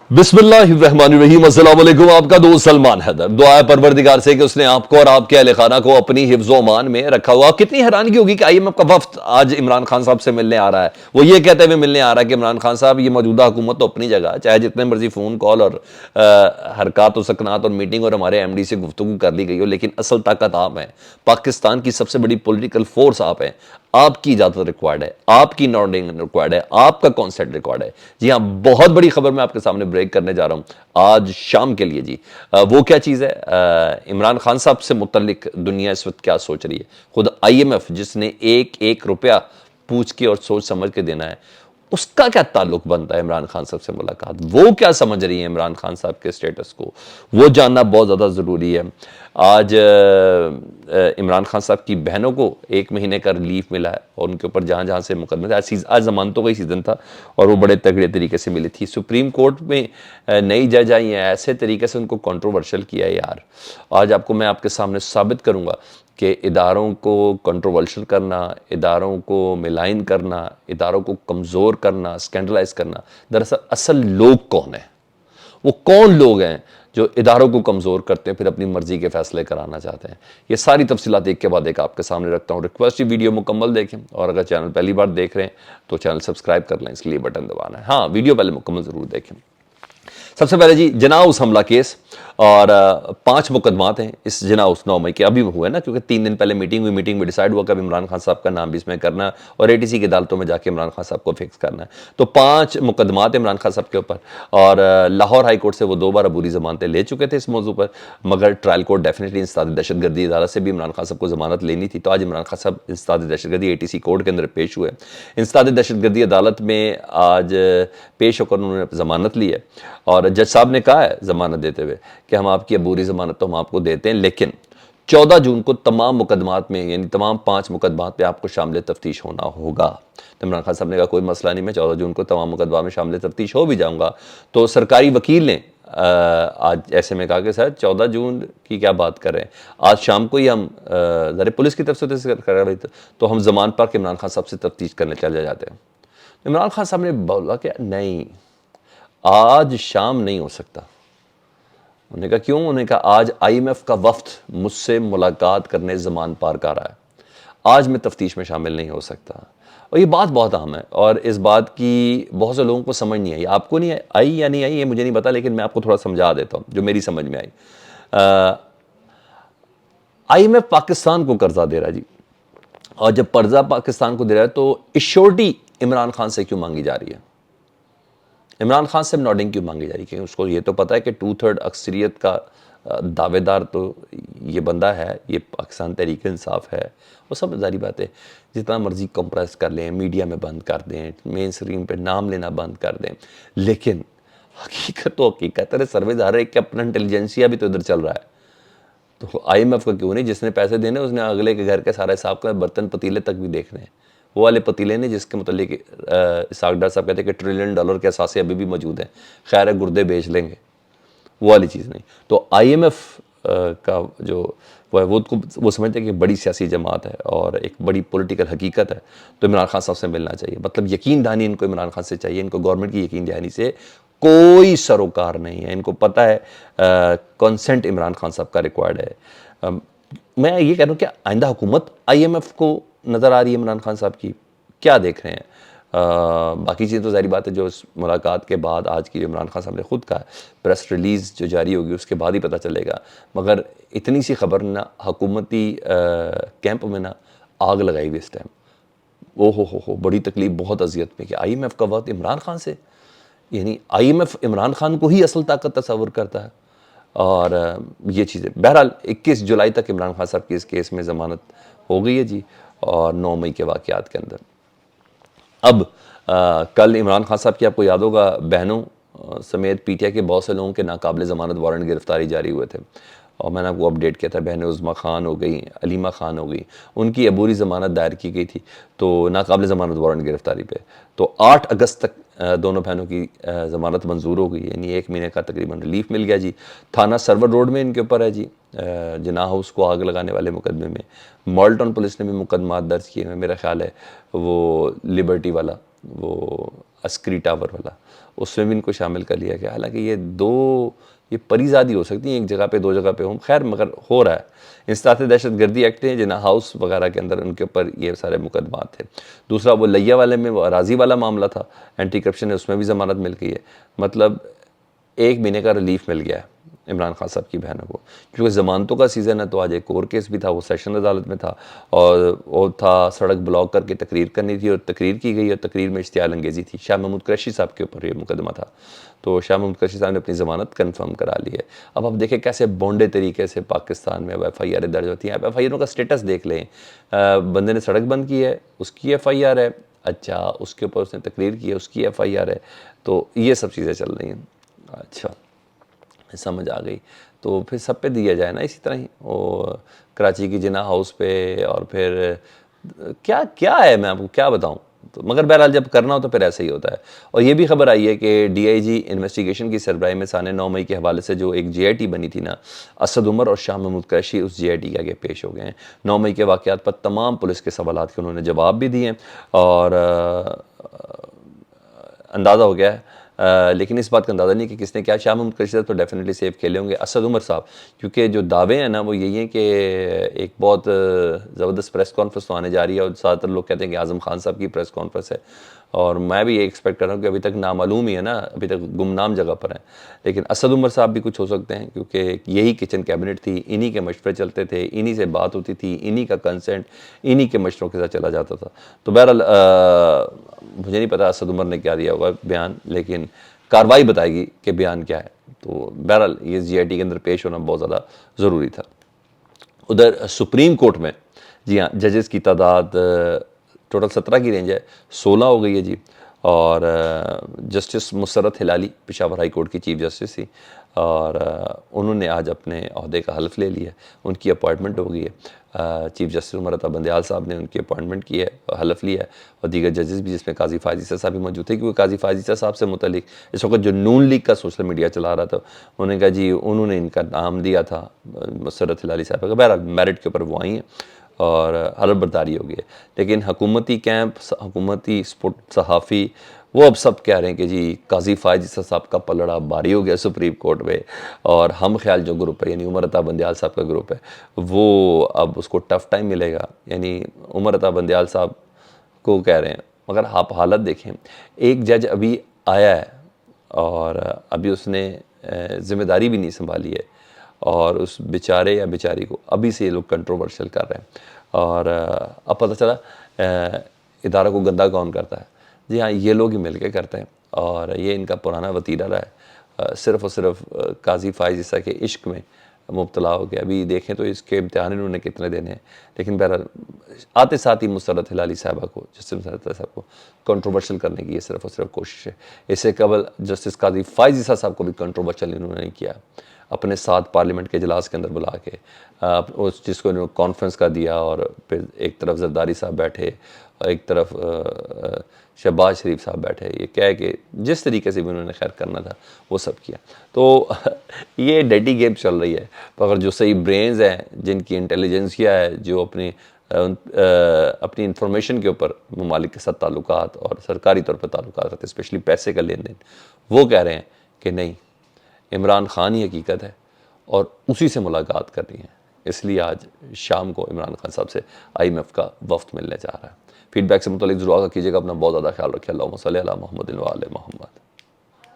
बिस्मिल्लाहिर्रहमानिर्रहीम। अस्सलाम वालेकुम। आपका दोस्त सलमान हैदर। दुआ है परवरदिगार से कि उसने आपको और आपके अहले खाना को अपनी हिफ्ज़ व अमान में रखा हुआ। कितनी हैरानगी होगी कि आईएमएफ का वफ्द आज इमरान खान साहब से मिलने आ रहा है। वो ये कहते हुए मिलने आ रहा है कि इमरान खान साहब, ये मौजूदा हुकूमत तो अपनी जगह, चाहे जितने मर्जी फ़ोन कॉल और हरकत और सकनात और मीटिंग और हमारे एमडी से गुफ्तगू कर ली गई हो, लेकिन असल ताकत आप हैं। पाकिस्तान की सबसे बड़ी पॉलिटिकल फोर्स आप हैं। आपकी इजाज़त रिक्वायर्ड है, आपकी नॉडिंग रिक्वायर्ड है, आपका कॉन्सेंट रिक्वायर्ड है। जी हाँ, बहुत बड़ी खबर मैं आपके सामने ब्रेक करने जा रहा हूँ आज शाम के लिए जी। वो क्या चीज़ है? इमरान खान साहब से मुतल्लिक दुनिया इस वक्त क्या सोच रही है? खुद आईएमएफ जिसने एक एक रुपया पूछ के और सोच समझ के देना है, उसका क्या ताल्लुक बनता है इमरान खान साहब से मुलाकात? वो क्या समझ रही है इमरान खान साहब के स्टेटस को? वो जानना बहुत ज़्यादा ज़रूरी है। आज इमरान खान साहब की बहनों को 1 महीने का रिलीफ मिला है और उनके ऊपर जहाँ जहाँ से मुकदमे थे, आज जमानतों का ही सीज़न था और वो बड़े तगड़े तरीके से मिली थी। सुप्रीम कोर्ट में नई जज आई हैं, ऐसे तरीके से उनको कंट्रोवर्शियल किया है यार। आज आपको मैं आपके सामने साबित करूँगा कि इदारों को कंट्रोवर्शियल करना, इदारों को मिलाइन करना, इदारों को कमज़ोर करना, स्कैंडलाइज करना, दरअसल असल लोग कौन है, वो कौन लोग हैं जो इदारों को कमज़ोर करते हैं फिर अपनी मर्जी के फैसले कराना चाहते हैं। ये सारी तफसीलात एक के बाद एक आपके सामने रखता हूँ। रिक्वेस्ट, वीडियो मुकम्मल देखें और अगर चैनल पहली बार देख रहे हैं तो चैनल सब्सक्राइब कर लें, इसके लिए बटन दबाना है। हाँ, वीडियो पहले मुकम्मल ज़रूर देखें। सबसे पहले जी, जनाउस हमला केस और 5 मुकदमात हैं इस जनाउस 9 मई के। अभी हुए ना, क्योंकि 3 दिन पहले मीटिंग हुई, मीटिंग में डिसाइड हुआ कि अब इमरान खान साहब का नाम भी इसमें करना और एटीसी की अदालतों में जाके इमरान खान साहब को फिक्स करना है। तो 5 मुकदमात इमरान खान साहब के ऊपर और लाहौर हाई कोर्ट से वो 2 बार अबूरी ज़मानतें ले चुके थे इस मौजू पर, मगर ट्रायल कोर्ट डेफिनेटली इंसदाद दहशतगर्दी अदालत से भी इमरान खान साहब को ज़मानत लेनी थी। तो आज इमरान खान साहब इंसदाद दहशतगर्दी एटीसी कोर्ट के अंदर पेश हुए। इंसदाद दहशतगर्दी अदालत में आज पेश होकर उन्होंने ज़मानत ली है और जज साहब ने कहा है ज़मानत देते हुए कि हम आपकी अबूरी ज़मानत तो हम आपको देते हैं, लेकिन 14 जून को तमाम मुकदमात में, यानी तमाम 5 मुकदमात पे आपको शामिल तफ्तीश होना होगा। तो इमरान खान साहब ने कहा कोई मसला नहीं, मैं 14 जून को तमाम मुकदमा में शामिल तफ्तीश हो भी जाऊँगा। तो सरकारी वकील ने आज ऐसे में कहा कि सर 14 जून की क्या बात कर रहे हैं, आज शाम को ही हम ज़रा पुलिस की तरफ से कर रहे थे तो हम ज़मान पर इमरान खान साहब से तफ्तीश करने चले जाते हैं। इमरान खान साहब ने बोला कि नहीं, आज शाम नहीं हो सकता। उन्होंने कहा क्यों? उन्होंने कहा आज आईएमएफ का वफ्द मुझसे मुलाकात करने ज़मान पार कर रहा है, आज मैं तफ्तीश में शामिल नहीं हो सकता। और ये बात बहुत अहम है और इस बात की बहुत से लोगों को समझ नहीं आई। आपको नहीं आई या नहीं आई ये मुझे नहीं पता, लेकिन मैं आपको थोड़ा समझा देता हूँ जो मेरी समझ में आई। आईएमएफ पाकिस्तान को कर्जा दे रहा है जी, और जब कर्जा पाकिस्तान को दे रहा है तो इश्योरिटी इमरान खान से क्यों मांगी जा रही है? इमरान खान से नॉडिंग क्यों मांगी जा रही है? क्योंकि उसको ये तो पता है कि 2/3 अक्सरियत का दावेदार तो ये बंदा है, ये पाकिस्तान तहरीक इंसाफ है। वो सब जारी बात है, जितना मर्जी कंप्रेस कर लें, मीडिया में बंद कर दें, मेन स्ट्रीम पे नाम लेना बंद कर दें, लेकिन हकीकत तो हकीकत है। सर्वे आ रहा है कि अपना इंटेलिजेंसिया भी तो इधर चल रहा है। तो आईएमएफ का क्यों नहीं? जिसने पैसे देने उसने अगले के घर के सारे हिसाब का बर्तन पतीले तक भी देखने हैं। वो वाले पतीले ने जिसके मतलब इसाक डार साहब कहते हैं कि $1 ट्रिलियन के असासे अभी भी मौजूद हैं, खैर है गुर्दे बेच लेंगे, वो वाली चीज़ नहीं। तो आईएमएफ का जो वो है वो समझते हैं कि बड़ी सियासी जमात है और एक बड़ी पॉलिटिकल हकीकत है, तो इमरान खान साहब से मिलना चाहिए। मतलब यकीन दहानी इनको इमरान खान से चाहिए, इनको गवर्नमेंट की यकीन दहानी से कोई सरोकार नहीं है। इनको पता है कंसेंट इमरान खान साहब का रिक्वायर्ड है। मैं ये कह रहा हूँ कि आइंदा हुकूमत आईएमएफ को नज़र आ रही है इमरान खान साहब की, क्या देख रहे हैं? बाकी चीज़ें तो ज़ाहिर बात है जो इस मुलाकात के बाद आज की इमरान खान साहब ने खुद कहा, प्रेस रिलीज़ जो जारी होगी उसके बाद ही पता चलेगा। मगर इतनी सी खबर ना हुकूमती कैंप में ना आग लगाई हुई इस टाइम। ओ हो बड़ी तकलीफ, बहुत अजियत में कि आईएमएफ का वक्त इमरान खान से, यानी आईएमएफ इमरान खान को ही असल ताकत तस्वर करता है। और ये चीज़ें बहरहाल 21 जुलाई तक इमरान खान साहब की इस केस में ज़मानत हो गई है जी, और 9 मई के वाक़यात के अंदर अब कल इमरान खान साहब की आपको याद होगा बहनों समेत पीटीआई के बहुत से लोगों के नाकाबिल ज़मानत वारंट गिरफ्तारी जारी हुए थे और मैंने आपको अपडेट किया था। बहन उज़्मा खान हो गई, अलीमा खान हो गई, उनकी अबूरी ज़मानत दायर की गई थी तो नाकाबिल ज़मानत वारंट गिरफ्तारी पे। तो 8 अगस्त तक दोनों बहनों की ज़मानत मंजूर हो गई, यानी 1 महीने का तकरीबन रिलीफ मिल गया जी। थाना सरवर रोड में इनके ऊपर है जी जिना हाउस को आग लगाने वाले मुकदमे में। मॉल टाउन पुलिस ने भी मुकदमा दर्ज किए हैं, मेरा ख्याल है वो लिबर्टी वाला وہ عسکری ٹاور والا، اس میں بھی ان کو شامل کر لیا گیا. حالانکہ یہ پریزادی ہو سکتی ہیں، ایک جگہ پہ 2 جگہ پہ ہوں، خیر مگر ہو رہا ہے. انسداد دہشت گردی ایکٹ ہیں جناح ہاؤس وغیرہ کے اندر ان کے اوپر یہ سارے مقدمات تھے. دوسرا وہ لیا والے میں وہ اراضی والا معاملہ تھا، اینٹی کرپشن ہے، اس میں بھی ضمانت مل گئی ہے. مطلب 1 مہینے کا ریلیف مل گیا ہے عمران خان صاحب کی بہنوں کو، کیونکہ ضمانتوں کا سیزن ہے. تو آج ایک اور کیس بھی تھا، وہ سیشن عدالت میں تھا، اور وہ تھا سڑک بلاک کر کے تقریر کرنی تھی، اور تقریر کی گئی، اور تقریر میں اشتعال انگیزی تھی. شاہ محمود قریشی صاحب کے اوپر یہ مقدمہ تھا. تو شاہ محمود قریشی صاحب نے اپنی ضمانت کنفرم کرا لی ہے. اب آپ دیکھیں کیسے بونڈے طریقے سے پاکستان میں اب ایف آئی آر درج ہوتی ہیں. اب ایف آئی آروں کا سٹیٹس دیکھ لیں، بندے نے سڑک بند کی ہے اس کی ایف آئی آر ہے، اچھا اس کے اوپر اس نے تقریر کی ہے اس کی ایف آئی آر ہے. تو یہ سب چیزیں چل رہی ہیں. اچھا سمجھ آ گئی. تو پھر سب پہ دیا جائے نا اسی طرح ہی، وہ کراچی کی جناح ہاؤس پہ، اور پھر کیا ہے میں آپ کو کیا بتاؤں. تو مگر بہرحال جب کرنا ہو تو پھر ایسا ہی ہوتا ہے. اور یہ بھی خبر آئی ہے کہ ڈی آئی جی انویسٹیگیشن کی سربراہی میں سانحہ 9 مئی کے حوالے سے جو ایک جے آئی ٹی بنی تھی نا، اسد عمر اور شاہ محمود قریشی اس جے آئی ٹی کے آگے پیش ہو گئے ہیں. 9 مئی کے واقعات پر تمام پولیس کے سوالات کے انہوں نے جواب بھی دیے ہیں، اور اندازہ ہو گیا ہے، لیکن اس بات کا اندازہ نہیں کہ کس نے کیا. شاہ محمود قریشی صاحب تو ڈیفینیٹلی سیف کھیلے ہوں گے. اسد عمر صاحب کیونکہ جو دعوے ہیں نا وہ یہی ہیں کہ ایک بہت زبردست پریس کانفرنس تو آنے جا رہی ہے، اور زیادہ تر لوگ کہتے ہیں کہ اعظم خان صاحب کی پریس کانفرنس ہے، اور میں بھی یہ ایکسپیکٹ کر رہا ہوں کہ ابھی تک نامعلوم ہی ہے نا، ابھی تک گمنام جگہ پر ہیں. لیکن اسد عمر صاحب بھی کچھ ہو سکتے ہیں، کیونکہ یہی کچن کیبنٹ تھی، انہی کے مشورے چلتے تھے، انہی سے بات ہوتی تھی، انہی کا کنسنٹ انہی کے مشوروں کے ساتھ چلا جاتا تھا. تو بہرحال مجھے نہیں پتا اسد عمر نے کیا دیا ہوگا بیان، لیکن کاروائی بتائے گی کہ بیان کیا ہے. تو بہرحال یہ جی آئی ٹی کے اندر پیش ہونا بہت زیادہ ضروری تھا. ادھر سپریم کورٹ میں جی ہاں ججز کی تعداد ٹوٹل 17 کی رینج ہے، 16 ہو گئی ہے جی. اور جسٹس مسرت ہلالی پشاور ہائی کورٹ کی چیف جسٹس تھی، اور انہوں نے آج اپنے عہدے کا حلف لے لیا ہے. ان کی اپوائنٹمنٹ ہو گئی ہے. چیف جسٹس عمر بندیال صاحب نے ان کی اپوائنٹمنٹ کی ہے، حلف لیا ہے. اور دیگر ججز بھی، جس میں قاضی فائز عیسیٰ صاحب بھی موجود تھے، کیونکہ قاضی فائز عیسیٰ صاحب سے متعلق اس وقت جو نون لیگ کا سوشل میڈیا چلا رہا تھا، انہوں نے کہا جی انہوں نے ان کا نام دیا تھا مسرت ہلالی صاحب کا. بہرحال میرٹ کے اوپر وہ آئی ہیں اور حلف برداری ہو گئی ہے. لیکن حکومتی کیمپ، حکومتی صحافی، وہ اب سب کہہ رہے ہیں کہ جی قاضی فائز عیسیٰ صاحب کا پلڑا بھاری ہو گیا سپریم کورٹ میں، اور ہم خیال جو گروپ ہے، یعنی عمر عطا بندیال صاحب کا گروپ ہے، وہ اب اس کو ٹف ٹائم ملے گا. یعنی عمر عطا بندیال صاحب کو کہہ رہے ہیں. مگر آپ حالت دیکھیں، ایک جج ابھی آیا ہے اور ابھی اس نے ذمہ داری بھی نہیں سنبھالی ہے، اور اس بیچارے یا بیچاری کو ابھی سے یہ لوگ کنٹروورشل کر رہے ہیں. اور اب پتہ چلا ادارہ کو گندہ کون کرتا ہے. جی ہاں یہ لوگ ہی مل کے کرتے ہیں، اور یہ ان کا پرانا وتیرہ رہا ہے. صرف اور صرف قاضی فائز عیسیٰ کے عشق میں مبتلا ہو گیا. ابھی دیکھیں تو اس کے امتحان انہوں نے کتنے دینے ہیں. لیکن بہرحال آتے ساتھ ہی مسرت ہلالی صاحبہ کو، جسٹس مسرت صاحب کو کنٹروورشل کرنے کی یہ صرف اور صرف کوشش ہے. اس سے قبل جسٹس قاضی فائز عیسیٰ صاحب کو بھی کنٹروورشل انہوں نے کیا اپنے ساتھ پارلیمنٹ کے اجلاس کے اندر بلا کے، جس کو انہوں نے کانفرنس کا دیا، اور پھر ایک طرف زرداری صاحب بیٹھے اور ایک طرف شہباز شریف صاحب بیٹھے، یہ کہہ کہ جس طریقے سے بھی انہوں نے خیر کرنا تھا وہ سب کیا. تو یہ ڈیٹی گیم چل رہی ہے. مگر جو صحیح برینز ہیں، جن کی انٹیلیجنسیا ہے، جو اپنی انفارمیشن کے اوپر ممالک کے ساتھ تعلقات اور سرکاری طور پر تعلقات رہتے ہیں، اسپیشلی پیسے کا لین دین، وہ کہہ رہے ہیں کہ نہیں، عمران خان ہی حقیقت ہے اور اسی سے ملاقات کرنی ہے. اس لیے آج شام کو عمران خان صاحب سے آئی ایم ایف کا وفد ملنے جا رہا ہے. فیڈ بیک سے متعلق ضرور آگاہ کیجیے گا. اپنا بہت زیادہ خیال رکھیں. اللہم صلی علی محمد و آل محمد.